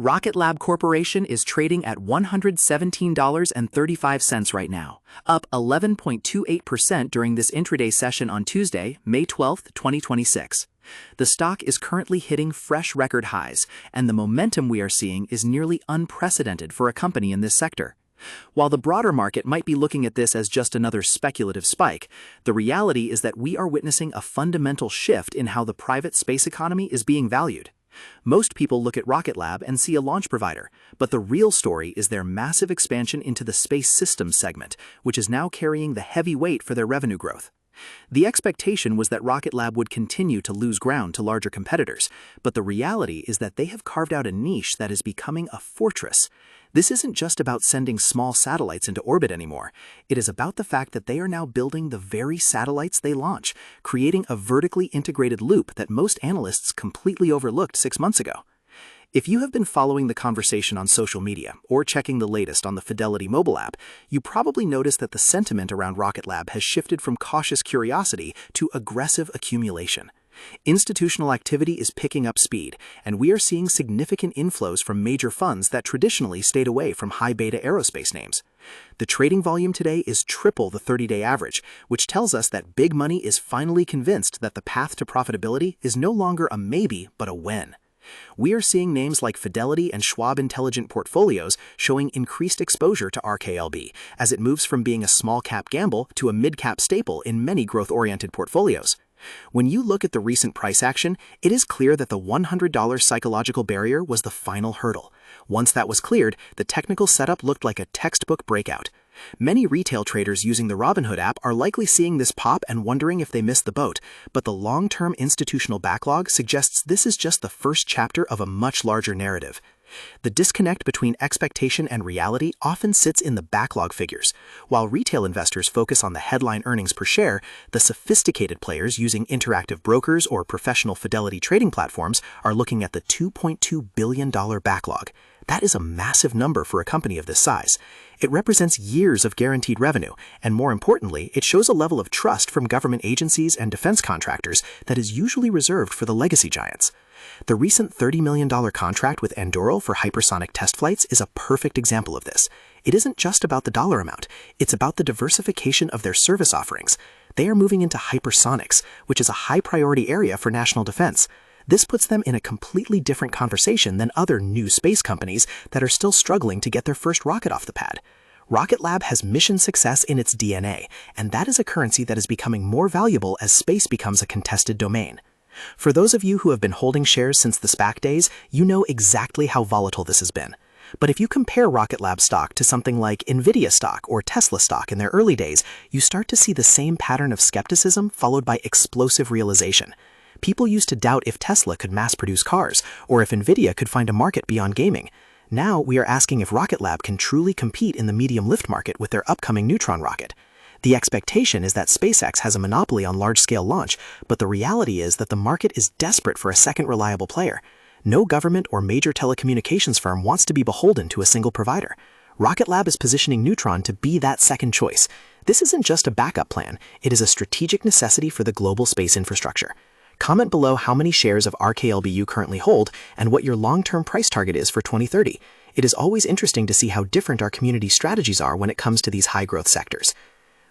Rocket Lab Corporation is trading at $117.35 right now, up 11.28% during this intraday session on Tuesday, May 12, 2026. The stock is currently hitting fresh record highs, and the momentum we are seeing is nearly unprecedented for a company in this sector. While the broader market might be looking at this as just another speculative spike, the reality is that we are witnessing a fundamental shift in how the private space economy is being valued. Most people look at Rocket Lab and see a launch provider, but the real story is their massive expansion into the space systems segment, which is now carrying the heavy weight for their revenue growth. The expectation was that Rocket Lab would continue to lose ground to larger competitors, but the reality is that they have carved out a niche that is becoming a fortress. This isn't just about sending small satellites into orbit anymore. It is about the fact that they are now building the very satellites they launch, creating a vertically integrated loop that most analysts completely overlooked 6 months ago. If you have been following the conversation on social media or checking the latest on the Fidelity mobile app, you probably noticed that the sentiment around Rocket Lab has shifted from cautious curiosity to aggressive accumulation. Institutional activity is picking up speed, and we are seeing significant inflows from major funds that traditionally stayed away from high-beta aerospace names. The trading volume today is triple the 30-day average, which tells us that big money is finally convinced that the path to profitability is no longer a maybe, but a when. We are seeing names like Fidelity and Schwab Intelligent Portfolios showing increased exposure to RKLB as it moves from being a small-cap gamble to a mid-cap staple in many growth-oriented portfolios. When you look at the recent price action, it is clear that the $100 psychological barrier was the final hurdle. Once that was cleared, the technical setup looked like a textbook breakout. Many retail traders using the Robinhood app are likely seeing this pop and wondering if they missed the boat, but the long-term institutional backlog suggests this is just the first chapter of a much larger narrative. The disconnect between expectation and reality often sits in the backlog figures. While retail investors focus on the headline earnings per share, the sophisticated players using interactive brokers or professional Fidelity trading platforms are looking at the $2.2 billion backlog. That is a massive number for a company of this size. It represents years of guaranteed revenue, and more importantly, it shows a level of trust from government agencies and defense contractors that is usually reserved for the legacy giants. The recent $30 million contract with Anduril for hypersonic test flights is a perfect example of this. It isn't just about the dollar amount, it's about the diversification of their service offerings. They are moving into hypersonics, which is a high-priority area for national defense. This puts them in a completely different conversation than other new space companies that are still struggling to get their first rocket off the pad. Rocket Lab has mission success in its DNA, and that is a currency that is becoming more valuable as space becomes a contested domain. For those of you who have been holding shares since the SPAC days, you know exactly how volatile this has been. But if you compare Rocket Lab stock to something like Nvidia stock or Tesla stock in their early days, you start to see the same pattern of skepticism followed by explosive realization. People used to doubt if Tesla could mass-produce cars, or if Nvidia could find a market beyond gaming. Now we are asking if Rocket Lab can truly compete in the medium lift market with their upcoming Neutron rocket. The expectation is that SpaceX has a monopoly on large-scale launch, but the reality is that the market is desperate for a second reliable player. No government or major telecommunications firm wants to be beholden to a single provider. Rocket Lab is positioning Neutron to be that second choice. This isn't just a backup plan, it is a strategic necessity for the global space infrastructure. Comment below how many shares of RKLB you currently hold and what your long-term price target is for 2030. It is always interesting to see how different our community strategies are when it comes to these high-growth sectors.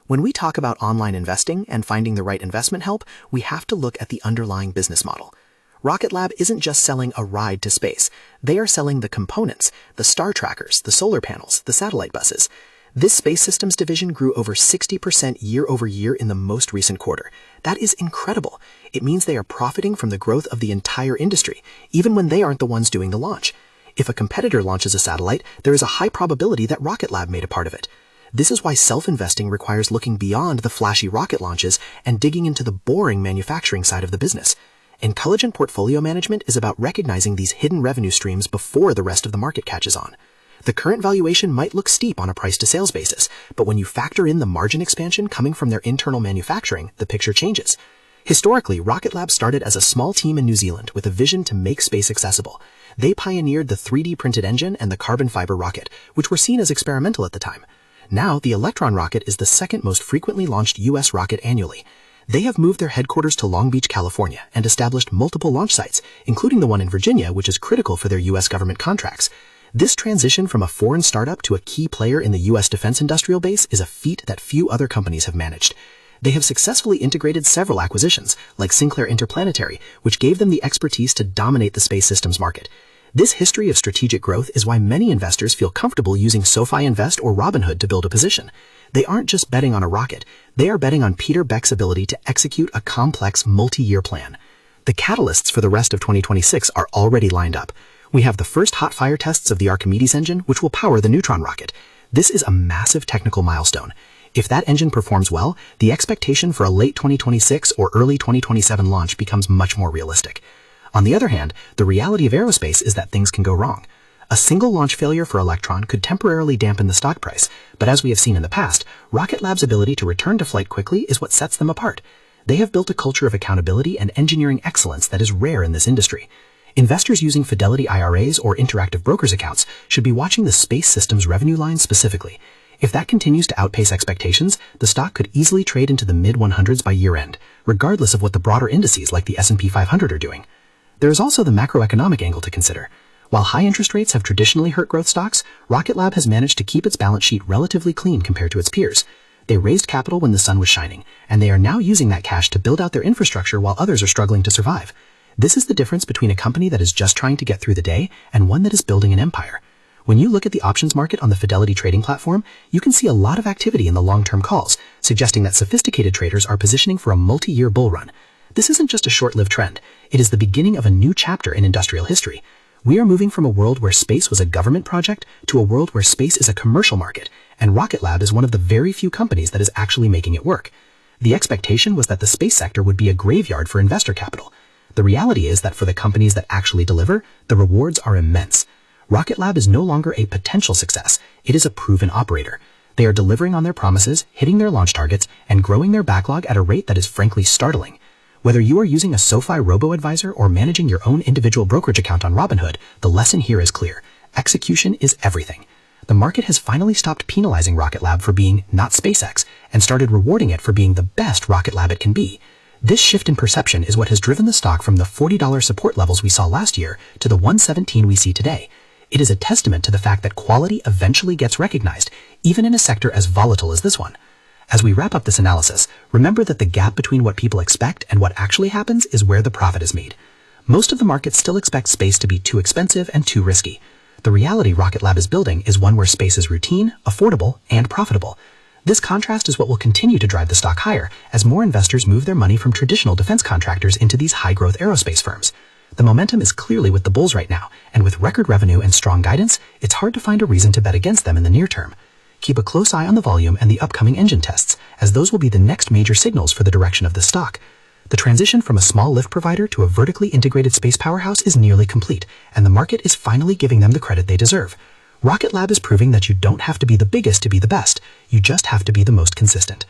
When we talk about online investing and finding the right investment help, we have to look at the underlying business model. Rocket Lab isn't just selling a ride to space. They are selling the components, the star trackers, the solar panels, the satellite buses. This space systems division grew over 60% year over year in the most recent quarter. That is incredible. It means they are profiting from the growth of the entire industry, even when they aren't the ones doing the launch. If a competitor launches a satellite, there is a high probability that Rocket Lab made a part of it. This is why self-investing requires looking beyond the flashy rocket launches and digging into the boring manufacturing side of the business. Intelligent portfolio management is about recognizing these hidden revenue streams before the rest of the market catches on. The current valuation might look steep on a price-to-sales basis, but when you factor in the margin expansion coming from their internal manufacturing, the picture changes. Historically, Rocket Lab started as a small team in New Zealand with a vision to make space accessible. They pioneered the 3D printed engine and the carbon fiber rocket, which were seen as experimental at the time. Now, the Electron rocket is the second most frequently launched U.S. rocket annually. They have moved their headquarters to Long Beach, California, and established multiple launch sites, including the one in Virginia, which is critical for their U.S. government contracts. This transition from a foreign startup to a key player in the U.S. defense industrial base is a feat that few other companies have managed. They have successfully integrated several acquisitions, like Sinclair Interplanetary, which gave them the expertise to dominate the space systems market. This history of strategic growth is why many investors feel comfortable using SoFi Invest or Robinhood to build a position. They aren't just betting on a rocket, they are betting on Peter Beck's ability to execute a complex multi-year plan. The catalysts for the rest of 2026 are already lined up. We have the first hot fire tests of the Archimedes engine, which will power the Neutron rocket. This is a massive technical milestone. If that engine performs well, the expectation for a late 2026 or early 2027 launch becomes much more realistic. On the other hand, the reality of aerospace is that things can go wrong. A single launch failure for Electron could temporarily dampen the stock price, but as we have seen in the past, Rocket Lab's ability to return to flight quickly is what sets them apart. They have built a culture of accountability and engineering excellence that is rare in this industry. Investors using Fidelity IRAs or Interactive Brokers accounts should be watching the space systems revenue line specifically. If that continues to outpace expectations, the stock could easily trade into the mid-100s by year-end, regardless of what the broader indices like the S&P 500 are doing. There is also the macroeconomic angle to consider. While high interest rates have traditionally hurt growth stocks, Rocket Lab has managed to keep its balance sheet relatively clean compared to its peers. They raised capital when the sun was shining, and they are now using that cash to build out their infrastructure while others are struggling to survive. This is the difference between a company that is just trying to get through the day and one that is building an empire. When you look at the options market on the Fidelity trading platform, you can see a lot of activity in the long-term calls, suggesting that sophisticated traders are positioning for a multi-year bull run. This isn't just a short-lived trend. It is the beginning of a new chapter in industrial history. We are moving from a world where space was a government project to a world where space is a commercial market, and Rocket Lab is one of the very few companies that is actually making it work. The expectation was that the space sector would be a graveyard for investor capital. The reality is that for the companies that actually deliver, the rewards are immense. Rocket Lab is no longer a potential success, it is a proven operator. They are delivering on their promises, hitting their launch targets, and growing their backlog at a rate that is frankly startling. Whether you are using a SoFi robo-advisor or managing your own individual brokerage account on Robinhood, the lesson here is clear. Execution is everything. The market has finally stopped penalizing Rocket Lab for being not SpaceX and started rewarding it for being the best Rocket Lab it can be. This shift in perception is what has driven the stock from the $40 support levels we saw last year to the $117 we see today. It is a testament to the fact that quality eventually gets recognized, even in a sector as volatile as this one. As we wrap up this analysis, remember that the gap between what people expect and what actually happens is where the profit is made. Most of the market still expects space to be too expensive and too risky. The reality Rocket Lab is building is one where space is routine, affordable, and profitable. This contrast is what will continue to drive the stock higher as more investors move their money from traditional defense contractors into these high-growth aerospace firms. The momentum is clearly with the bulls right now, and with record revenue and strong guidance, it's hard to find a reason to bet against them in the near term. Keep a close eye on the volume and the upcoming engine tests, as those will be the next major signals for the direction of the stock. The transition from a small lift provider to a vertically integrated space powerhouse is nearly complete, and the market is finally giving them the credit they deserve. Rocket Lab is proving that you don't have to be the biggest to be the best, you just have to be the most consistent.